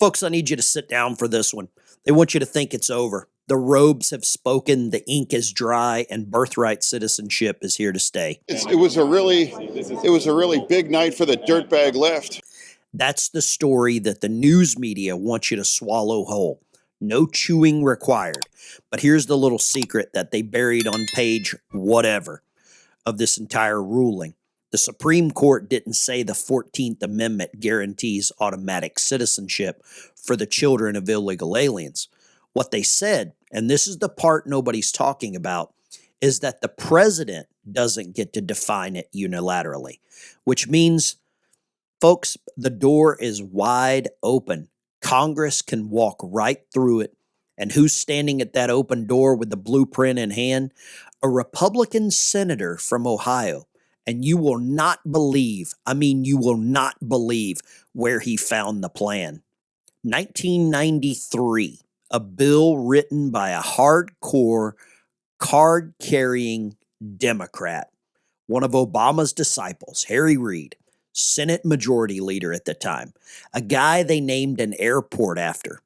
Folks, I need you to sit down for this one. They want you to think it's over. The robes have spoken, the ink is dry, and birthright citizenship is here to stay. It was a really big night for the dirtbag left. That's the story that the news media wants you to swallow whole. No chewing required. But here's the little secret that they buried on page whatever of this entire ruling. The Supreme Court didn't say the 14th Amendment guarantees automatic citizenship for the children of illegal aliens. What they said, and this is the part nobody's talking about, is that the president doesn't get to define it unilaterally, which means, folks, the door is wide open. Congress can walk right through it. And who's standing at that open door with the blueprint in hand? A Republican senator from Ohio. And you will not believe, you will not believe where he found the plan. 1993, a bill written by a hardcore, card-carrying Democrat, one of Obama's disciples, Harry Reid, Senate Majority Leader at the time, a guy they named an airport after.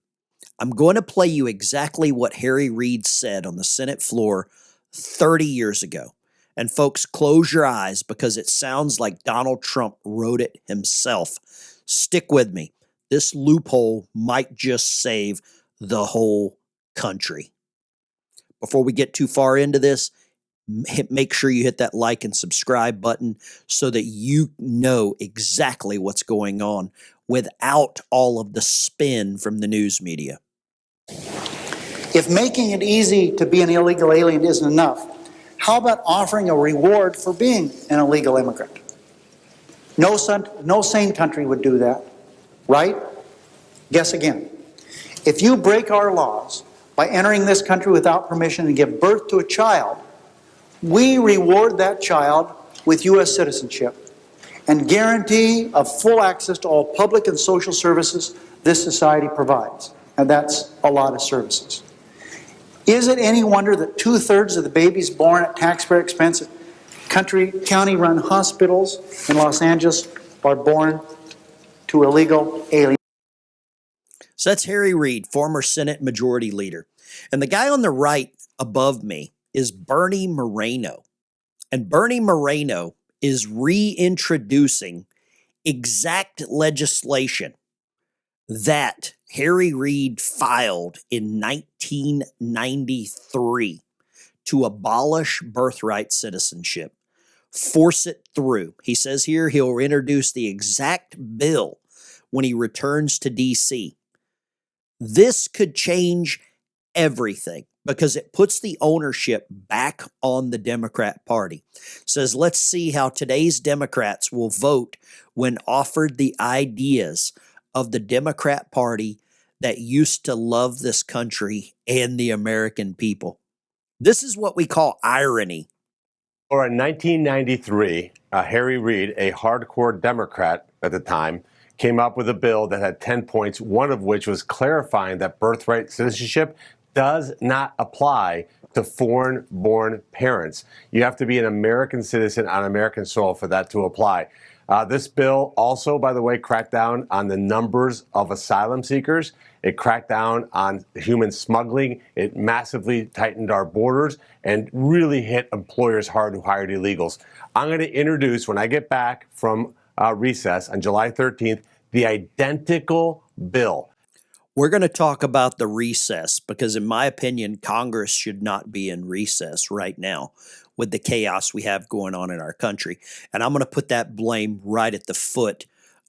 I'm going to play you exactly what Harry Reid said on the Senate floor 30 years ago. And folks, close your eyes because it sounds like Donald Trump wrote it himself. Stick with me. This loophole might just save the whole country. Before we get too far into this, make sure you hit that like and subscribe button so that you know exactly what's going on without all of the spin from the news media. If making it easy to be an illegal alien isn't enough, how about offering a reward for being an illegal immigrant? No sane country would do that, right? Guess again. If you break our laws by entering this country without permission and give birth to a child, we reward that child with U.S. citizenship and guarantee of full access to all public and social services this society provides. And that's a lot of services. Is it any wonder that 2/3 of the babies born at taxpayer expense at county-run hospitals in Los Angeles are born to illegal aliens? So that's Harry Reid, former Senate Majority Leader. And the guy on the right above me is Bernie Moreno. And Bernie Moreno is reintroducing exact legislation that Harry Reid filed in 1993 to abolish birthright citizenship. Force it through. He says here he'll introduce the exact bill when he returns to D.C. This could change everything because it puts the ownership back on the Democrat Party. Says, let's see how today's Democrats will vote when offered the ideas of the Democrat Party that used to love this country and the American people. This is what we call irony. Or in 1993, Harry Reid, a hardcore Democrat at the time, came up with a bill that had 10 points, one of which was clarifying that birthright citizenship does not apply to foreign-born parents. You have to be an American citizen on American soil for that to apply. This bill also, by the way, cracked down on the numbers of asylum seekers. It cracked down on human smuggling. It massively tightened our borders and really hit employers hard who hired illegals. I'm going to introduce, when I get back from recess on July 13th, the identical bill. We're going to talk about the recess because, in my opinion, Congress should not be in recess right now with the chaos we have going on in our country. And I'm going to put that blame right at the foot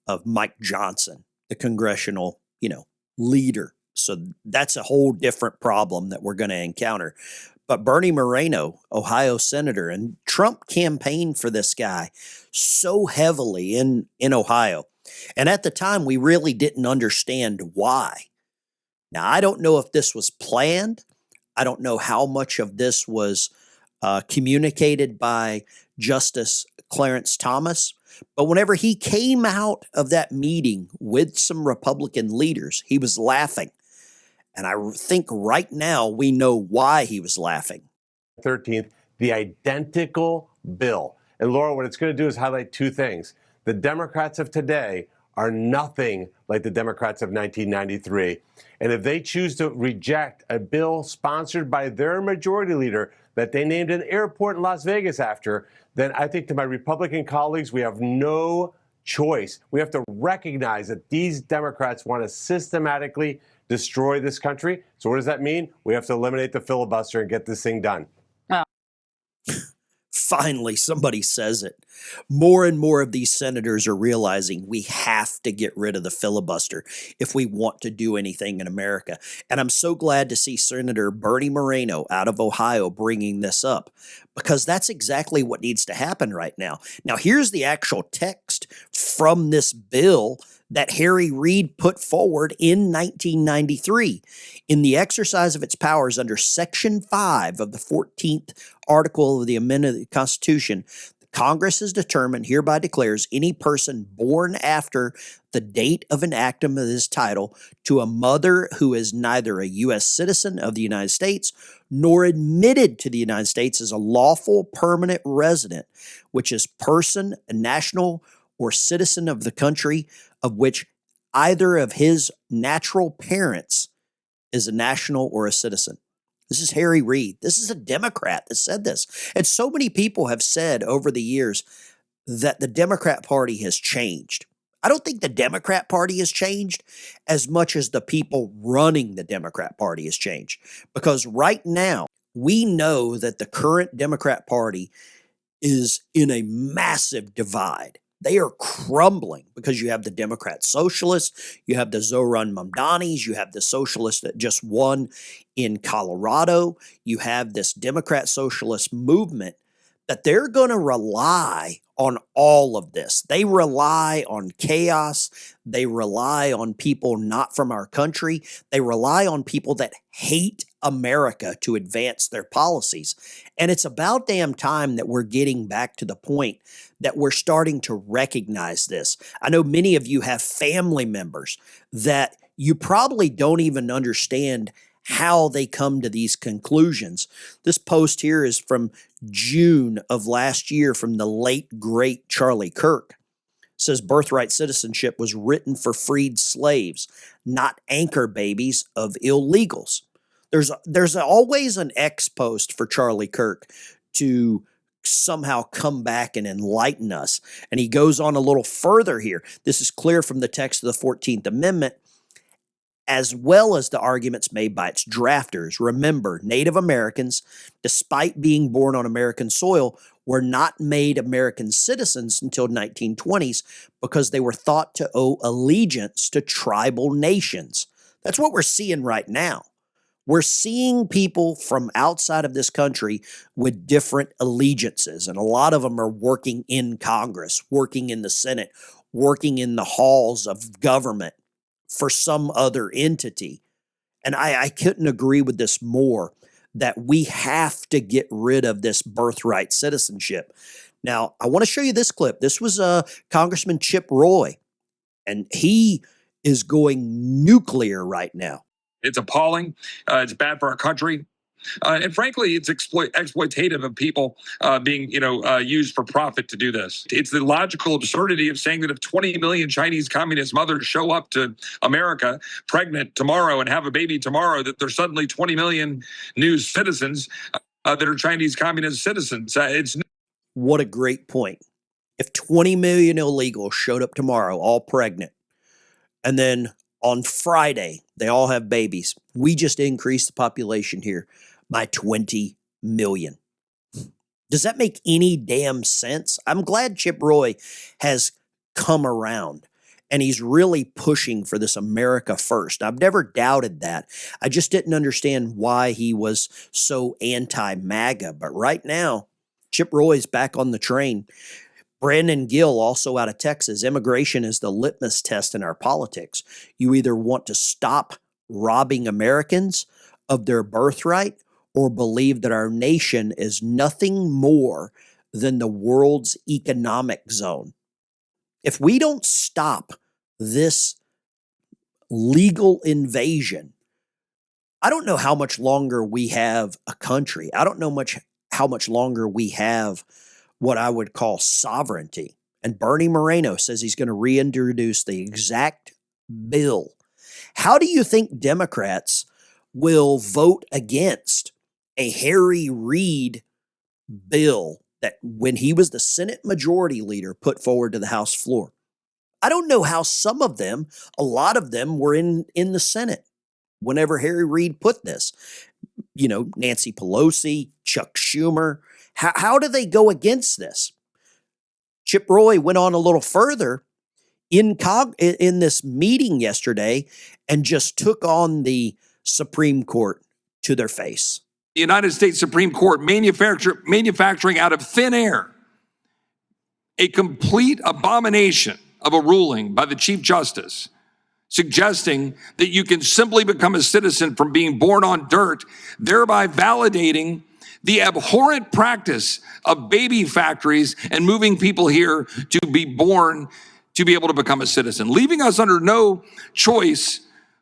of Mike Johnson, the congressional, leader. So that's a whole different problem that we're going to encounter. But Bernie Moreno, Ohio Senator, and Trump campaigned for this guy so heavily in Ohio. And at the time, we really didn't understand why. Now, I don't know if this was planned. I don't know how much of this was communicated by Justice Clarence Thomas. But whenever he came out of that meeting with some Republican leaders, he was laughing. And I think right now we know why he was laughing. 13th, the identical bill. And Laura, what it's going to do is highlight two things. The Democrats of today are nothing like the Democrats of 1993. And if they choose to reject a bill sponsored by their majority leader that they named an airport in Las Vegas after, then I think to my Republican colleagues, we have no choice. We have to recognize that these Democrats want to systematically destroy this country. So what does that mean? We have to eliminate the filibuster and get this thing done. Finally, somebody says it. More and more of these senators are realizing we have to get rid of the filibuster if we want to do anything in America. And I'm so glad to see Senator Bernie Moreno out of Ohio bringing this up, because that's exactly what needs to happen right now. Now, here's the actual text from this bill that Harry Reid put forward in 1993. In the exercise of its powers under Section 5 of the 14th Article of the Amendment of the Constitution, Congress has determined, hereby declares, any person born after the date of enactment of this title to a mother who is neither a U.S. citizen of the United States nor admitted to the United States as a lawful permanent resident, which is person, a national, or citizen of the country of which either of his natural parents is a national or a citizen. This is Harry Reid. This is a Democrat that said this. And so many people have said over the years that the Democrat Party has changed. I don't think the Democrat Party has changed as much as the people running the Democrat Party has changed. Because right now, we know that the current Democrat Party is in a massive divide. They are crumbling because you have the Democrat Socialists, you have the Zoran Mamdanis, you have the socialists that just won in Colorado, you have this Democrat Socialist movement that they're going to rely on all of this. They rely on chaos. They rely on people not from our country. They rely on people that hate America to advance their policies. And it's about damn time that we're getting back to the point that we're starting to recognize this. I know many of you have family members that you probably don't even understand how they come to these conclusions. This post here is from June of last year from the late, great Charlie Kirk. It says Birthright Citizenship was written for freed slaves, not anchor babies of illegals. There's always an X post for Charlie Kirk to somehow come back and enlighten us. And he goes on a little further here. This is clear from the text of the 14th Amendment, as well as the arguments made by its drafters. Remember, Native Americans, despite being born on American soil, were not made American citizens until 1920s because they were thought to owe allegiance to tribal nations. That's what we're seeing right now. We're seeing people from outside of this country with different allegiances, and a lot of them are working in Congress, working in the Senate, working in the halls of government for some other entity. And I couldn't agree with this more, that we have to get rid of this birthright citizenship. Now, I want to show you this clip. This was Congressman Chip Roy, and he is going nuclear right now. It's appalling. It's bad for our country. And frankly, it's exploitative of people being, used for profit to do this. It's the logical absurdity of saying that if 20 million Chinese communist mothers show up to America pregnant tomorrow and have a baby tomorrow, that there's suddenly 20 million new citizens that are Chinese communist citizens. What a great point. If 20 million illegals showed up tomorrow, all pregnant, and then on Friday, they all have babies, we just increased the population here by 20 million. Does that make any damn sense? I'm glad Chip Roy has come around and he's really pushing for this America first. I've never doubted that. I just didn't understand why he was so anti-MAGA. But right now, Chip Roy's back on the train. Brandon Gill, also out of Texas, immigration is the litmus test in our politics. You either want to stop robbing Americans of their birthright or believe that our nation is nothing more than the world's economic zone. If we don't stop this legal invasion, I don't know how much longer we have a country. I don't know how much longer we have what I would call sovereignty. And Bernie Moreno says he's going to reintroduce the exact bill. How do you think Democrats will vote against a Harry Reid bill that, when he was the Senate Majority Leader, put forward to the House floor? I don't know how some of them, a lot of them, were in the Senate whenever Harry Reid put this. You know, Nancy Pelosi, Chuck Schumer. How do they go against this? Chip Roy went on a little further in this meeting yesterday and just took on the Supreme Court to their face. The United States Supreme Court manufacturing out of thin air a complete abomination of a ruling by the Chief Justice, suggesting that you can simply become a citizen from being born on dirt, thereby validating the abhorrent practice of baby factories and moving people here to be born to be able to become a citizen, leaving us under no choice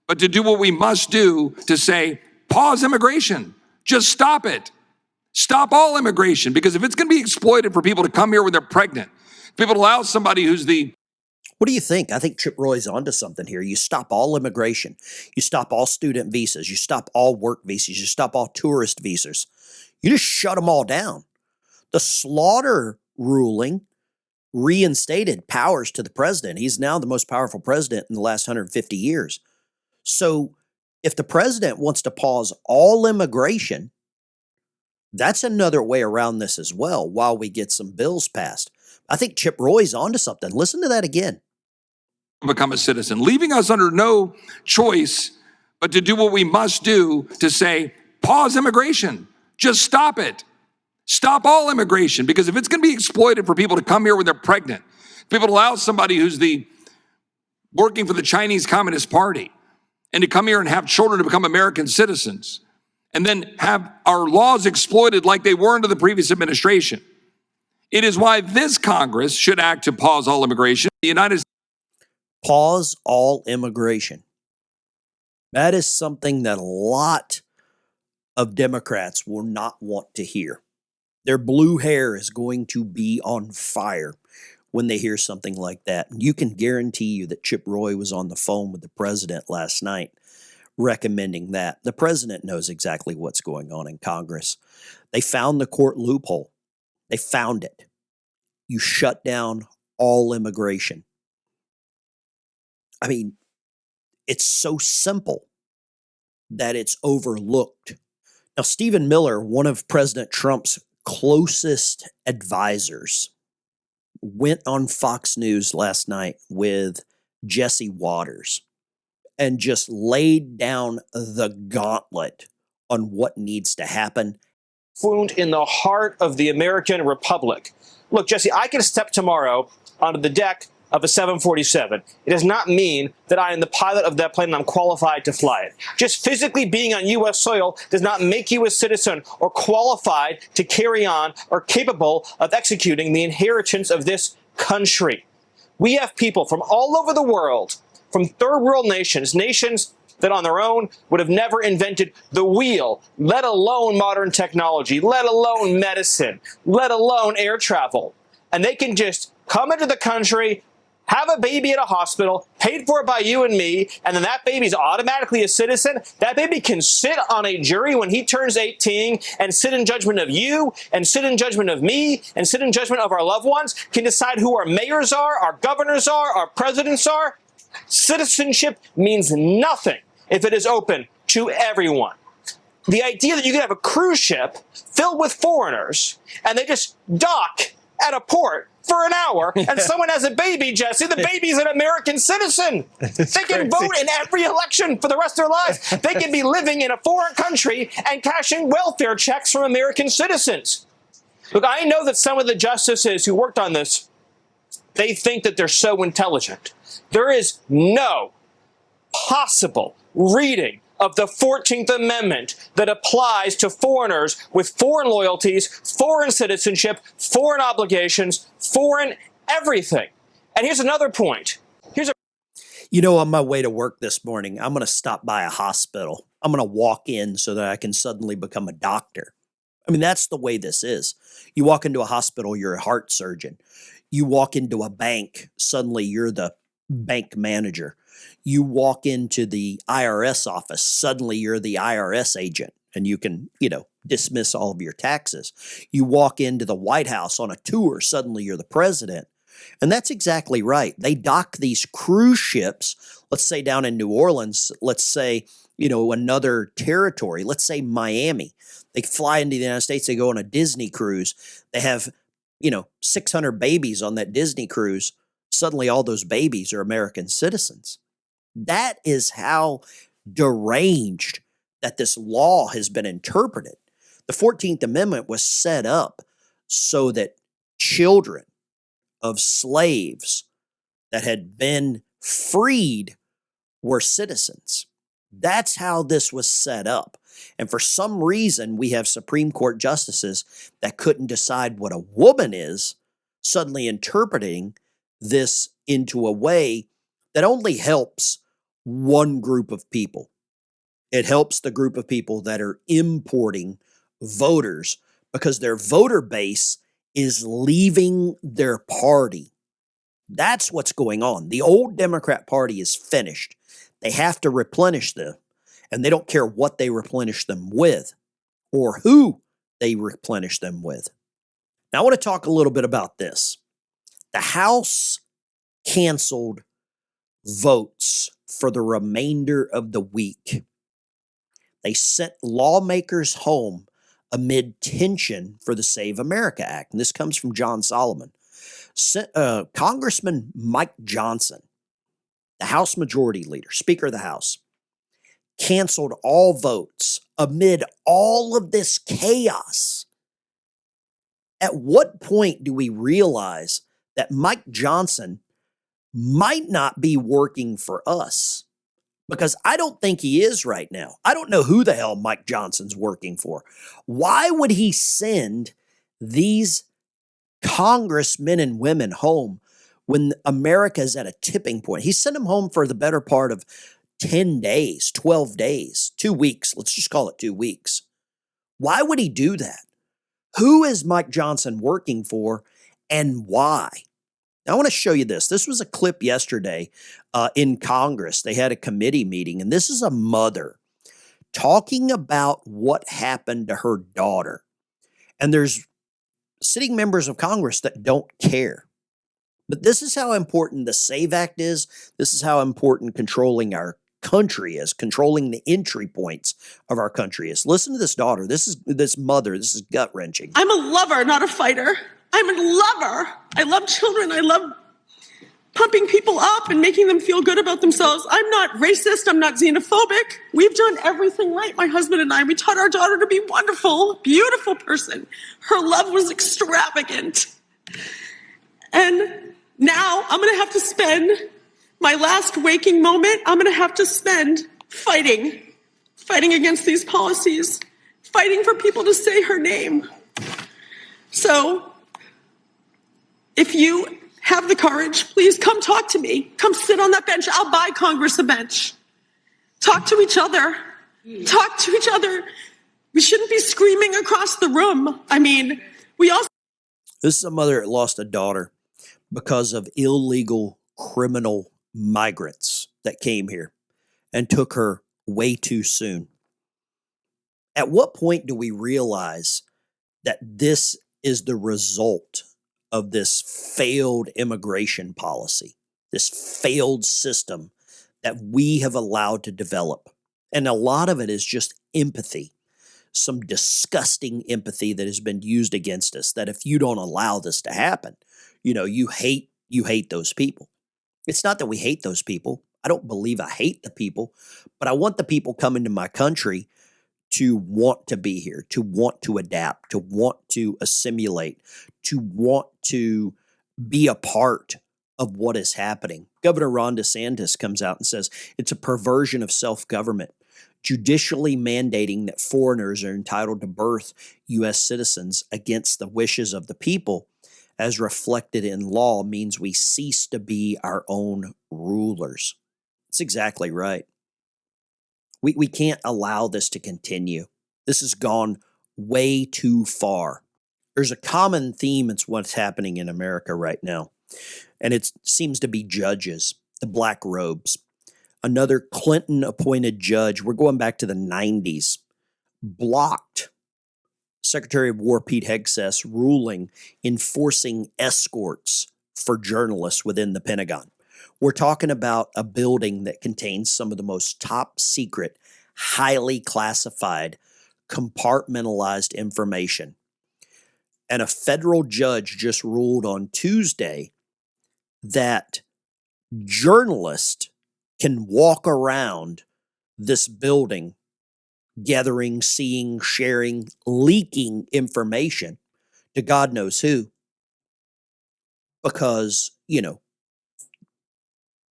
but to do what we must do to say, pause immigration. Just stop it. Stop all immigration, because if it's going to be exploited for people to come here when they're pregnant, people allow somebody who's the... What do you think? I think Chip Roy's onto something here. You stop all immigration. You stop all student visas. You stop all work visas. You stop all tourist visas. You just shut them all down. The slaughter ruling reinstated powers to the president. He's now the most powerful president in the last 150 years. So if the president wants to pause all immigration, that's another way around this as well, while we get some bills passed. I think Chip Roy's onto something. Listen to that again. Become a citizen, leaving us under no choice but to do what we must do to say, pause immigration. Just stop it. Stop all immigration, because if it's going to be exploited for people to come here when they're pregnant, people allow somebody who's working for the Chinese Communist Party and to come here and have children to become American citizens, and then have our laws exploited like they were under the previous administration. It is why this Congress should act to pause all immigration. The United States. Pause all immigration. That is something that a lot of Democrats will not want to hear. Their blue hair is going to be on fire when they hear something like that. And you can guarantee you that Chip Roy was on the phone with the president last night recommending that. The president knows exactly what's going on in Congress. They found the court loophole. They found it. You shut down all immigration. I mean, it's so simple that it's overlooked. Now, Stephen Miller, one of President Trump's closest advisors, went on Fox News last night with Jesse Waters and just laid down the gauntlet on what needs to happen. Wound in the heart of the American Republic. Look, Jesse, I can step tomorrow onto the deck of a 747. It does not mean that I am the pilot of that plane and I'm qualified to fly it. Just physically being on U.S. soil does not make you a citizen or qualified to carry on or capable of executing the inheritance of this country. We have people from all over the world, from third world nations, nations that on their own would have never invented the wheel, let alone modern technology, let alone medicine, let alone air travel. And they can just come into the country, have a baby at a hospital, paid for by you and me, and then that baby's automatically a citizen. That baby can sit on a jury when he turns 18 and sit in judgment of you, and sit in judgment of me, and sit in judgment of our loved ones, can decide who our mayors are, our governors are, our presidents are. Citizenship means nothing if it is open to everyone. The idea that you can have a cruise ship filled with foreigners and they just dock at a port for an hour and someone has a baby, Jesse, the baby's an American citizen. They can vote in every election for the rest of their lives. They can be living in a foreign country and cashing welfare checks from American citizens. Look, I know that some of the justices who worked on this, they think that they're so intelligent. There is no possible reading of the 14th Amendment that applies to foreigners with foreign loyalties, foreign citizenship, foreign obligations, foreign everything. And here's another point. You know, on my way to work this morning, I'm going to stop by a hospital. I'm going to walk in so that I can suddenly become a doctor. I mean, that's the way this is. You walk into a hospital, you're a heart surgeon. You walk into a bank, suddenly you're the bank manager. You walk into the IRS office, suddenly you're the IRS agent, and you can, dismiss all of your taxes. You walk into the White House on a tour, suddenly you're the president. And that's exactly right. They dock these cruise ships, let's say down in New Orleans, let's say, another territory, let's say Miami. They fly into the United States, they go on a Disney cruise. They have, 600 babies on that Disney cruise. Suddenly all those babies are American citizens. That is how deranged that this law has been interpreted. The 14th Amendment was set up so that children of slaves that had been freed were citizens. That's how this was set up. And for some reason, we have Supreme Court justices that couldn't decide what a woman is, suddenly interpreting this into a way that only helps one group of people. It helps the group of people that are importing voters because their voter base is leaving their party. That's what's going on. The old Democrat Party is finished. They have to replenish them, and they don't care what they replenish them with or who they replenish them with. Now, I want to talk a little bit about this. The House canceled votes for the remainder of the week. They sent lawmakers home amid tension for the Save America Act. And this comes from John Solomon. Congressman Mike Johnson, the House Majority Leader, Speaker of the House, canceled all votes amid all of this chaos. At what point do we realize that Mike Johnson might not be working for us? Because I don't think he is right now. I don't know who the hell Mike Johnson's working for. Why would he send these congressmen and women home when America's at a tipping point? He sent them home for the better part of 10 days, 12 days, 2 weeks. Let's just call it 2 weeks. Why would he do that? Who is Mike Johnson working for and why? Now, I want to show you this. This was a clip yesterday in Congress. They had a committee meeting, and this is a mother talking about what happened to her daughter. And there's sitting members of Congress that don't care. But this is how important the SAVE Act is. This is how important controlling our country is, controlling the entry points of our country is. Listen to this daughter. This mother. This is gut-wrenching. I'm a lover, not a fighter. I'm a lover. I love children. I love pumping people up and making them feel good about themselves. I'm not racist. I'm not xenophobic. We've done everything right, my husband and I. We taught our daughter to be wonderful, beautiful person. Her love was extravagant. And now I'm going to have to spend my last waking moment, I'm going to have to spend fighting against these policies, fighting for people to say her name. So if you have the courage, please come talk to me. Come sit on that bench. I'll buy Congress a bench. Talk to each other. Talk to each other. We shouldn't be screaming across the room. I mean, we also... This is a mother that lost a daughter because of illegal criminal migrants that came here and took her way too soon. At what point do we realize that this is the result of this failed immigration policy, this failed system that we have allowed to develop? And a lot of it is just empathy, some disgusting empathy that has been used against us, that if you don't allow this to happen, you hate those people. It's not that we hate those people. I don't believe I hate the people, but I want the people coming to my country to want to be here, to want to adapt, to want to assimilate, to want to be a part of what is happening. Governor Ron DeSantis comes out and says it's a perversion of self-government, judicially mandating that foreigners are entitled to birth U.S. citizens against the wishes of the people, as reflected in law, means we cease to be our own rulers. That's exactly right. We can't allow this to continue. This has gone way too far. There's a common theme. It's what's happening in America right now. And it seems to be judges, the black robes. Another Clinton-appointed judge, we're going back to the 90s, blocked Secretary of War Pete Hegseth's ruling enforcing escorts for journalists within the Pentagon. We're talking about a building that contains some of the most top secret, highly classified, compartmentalized information. And a federal judge just ruled on Tuesday that journalists can walk around this building gathering, seeing, sharing, leaking information to God knows who. Because,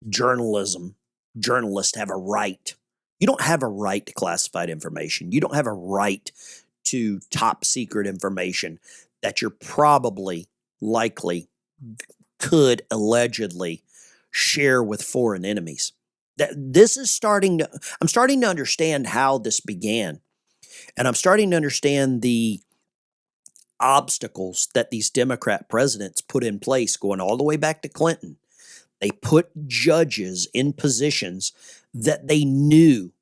journalists have a right. You don't have a right to classified information. You don't have a right to top secret information that you're probably, likely, could allegedly share with foreign enemies. I'm starting to understand how this began. And I'm starting to understand the obstacles that these Democrat presidents put in place going all the way back to Clinton. They put judges in positions that they knew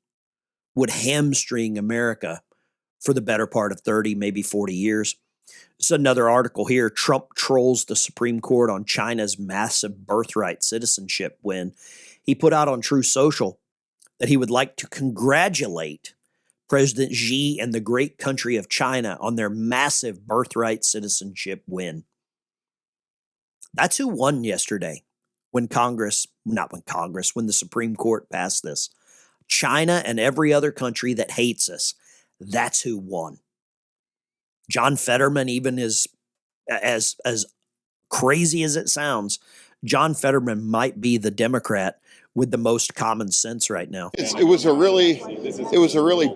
would hamstring America for the better part of 30, maybe 40 years. It's another article here. Trump trolls the Supreme Court on China's massive birthright citizenship win. He put out on True Social that he would like to congratulate President Xi and the great country of China on their massive birthright citizenship win. That's who won yesterday when the Supreme Court passed this. China and every other country that hates us, that's who won. John Fetterman, even as crazy as it sounds, John Fetterman might be the Democrat with the most common sense right now. It was a really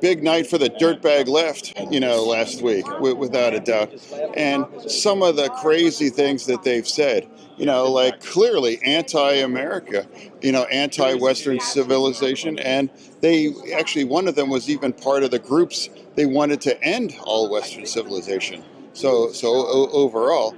big night for the dirtbag left, last week, without a doubt. And some of the crazy things that they've said, like clearly anti-America, anti-Western civilization. And one of them was even part of the groups. They wanted to end all Western civilization. So overall,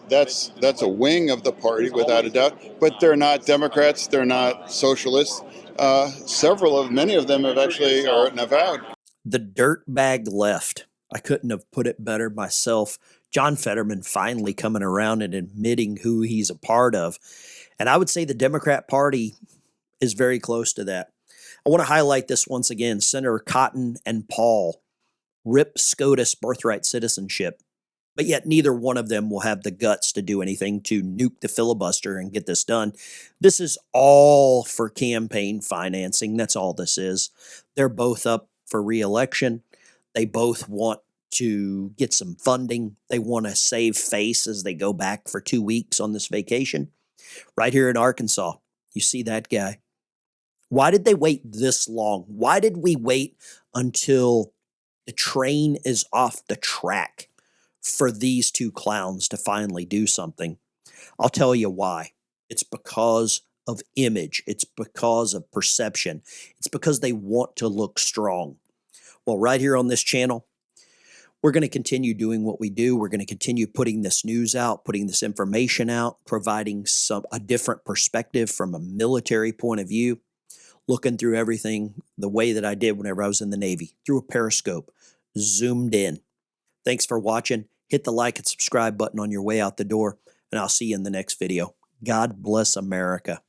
that's a wing of the party without a doubt, but they're not Democrats, they're not socialists. Many of them have actually are avowed. The dirtbag left. I couldn't have put it better myself. John Fetterman finally coming around and admitting who he's a part of. And I would say the Democrat Party is very close to that. I want to highlight this once again. Senator Cotton and Paul rip SCOTUS birthright citizenship, but yet neither one of them will have the guts to do anything to nuke the filibuster and get this done. This is all for campaign financing. That's all this is. They're both up for re-election. They both want to get some funding. They want to save face as they go back for 2 weeks on this vacation. Right here in Arkansas, you see that guy. Why did they wait this long? Why did we wait until the train is off the track for these two clowns to finally do something? I'll tell you why. It's because of image. It's because of perception. It's because they want to look strong. Well, right here on this channel, we're going to continue doing what we do. We're going to continue putting this news out, putting this information out, providing a different perspective from a military point of view, looking through everything the way that I did whenever I was in the Navy, through a periscope, zoomed in. Thanks for watching. Hit the like and subscribe button on your way out the door, and I'll see you in the next video. God bless America.